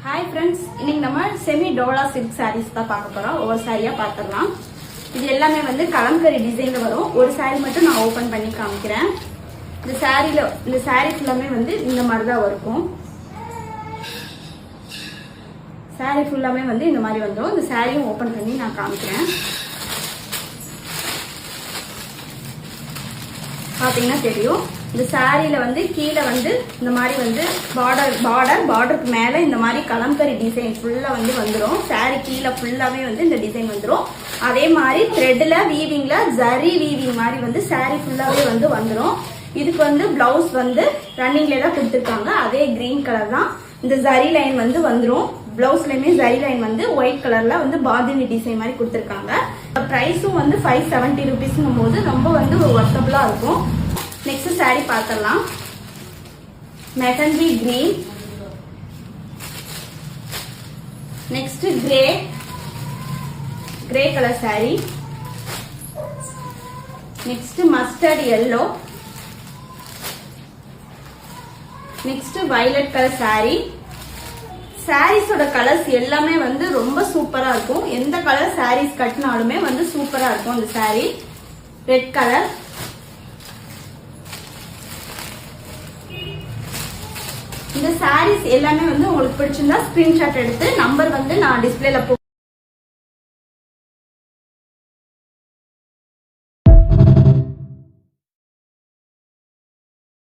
Hi friends இன்னைக்கு நம்ம semi Dola silk sarees தான் பார்க்க போறோம். ஒவ்வொரு சாரியா பார்த்துடலாம். இது எல்லாமே வந்து கலம்கரி டிசைன்ல வரும். ஒரு saree மட்டும் நான் ஓபன் பண்ணி காமிக்கிறேன். இந்த saree ஃபுல்லாமே வந்து இந்த மாதிரி தான் இருக்கும். saree ஃபுல்லாமே வந்து இந்த மாதிரி வந்துரும். இந்த சாரியும் ஓபன் பண்ணி நான் காமிக்கிறேன். பாத்தீங்கன்னா தெரியும். இந்த சாரியில வந்து கீழே வந்து இந்த மாதிரி வந்து பார்டருக்கு மேல இந்த மாதிரி கலம்கரி டிசைன் ஃபுல்லா வந்து வந்துரும். சாரி கீழே ஃபுல்லாவே வந்து இந்த டிசைன் வந்துரும். அதே மாதிரி த்ரெட்ல வீவிங்ல ஜரி வீவிங் மாதிரி வந்து சாரி ஃபுல்லாவே வந்து வந்துரும். இதுக்கு வந்து பிளவுஸ் வந்து ரன்னிங்ல தான் கொடுத்துருக்காங்க. அதே கிரீன் கலர் தான். இந்த ஜரி லைன் வந்து வந்துரும். பிளவுஸ்லயுமே ஜரி லைன் வந்து ஒயிட் கலர்ல வந்து பாதினி டிசைன் மாதிரி கொடுத்துருக்காங்க. பிரைஸும் வந்து 570 rupeesங்கும் போது ரொம்ப வந்து ஒர்த்தபிளா இருக்கும். நெக்ஸ்ட் சாரி பார்த்துடலாம். Mehndi green, next grey colour sari, next mustard yellow, next violet colour sari. சாரீஸோட கலர்ஸ் எல்லாமே வந்து ரொம்ப சூப்பரா இருக்கும். எந்த கலர் சாரீஸ் கட்டினாலுமே வந்து சூப்பரா இருக்கும். இந்த சாரி ரெட் கலர், இந்த சாரீஸ் எல்லாமே வந்து உங்களுக்கு பிடிச்சிருந்தா ஸ்கிரீன்ஷாட் எடுத்து நம்பர் வந்து நான் டிஸ்பிளேல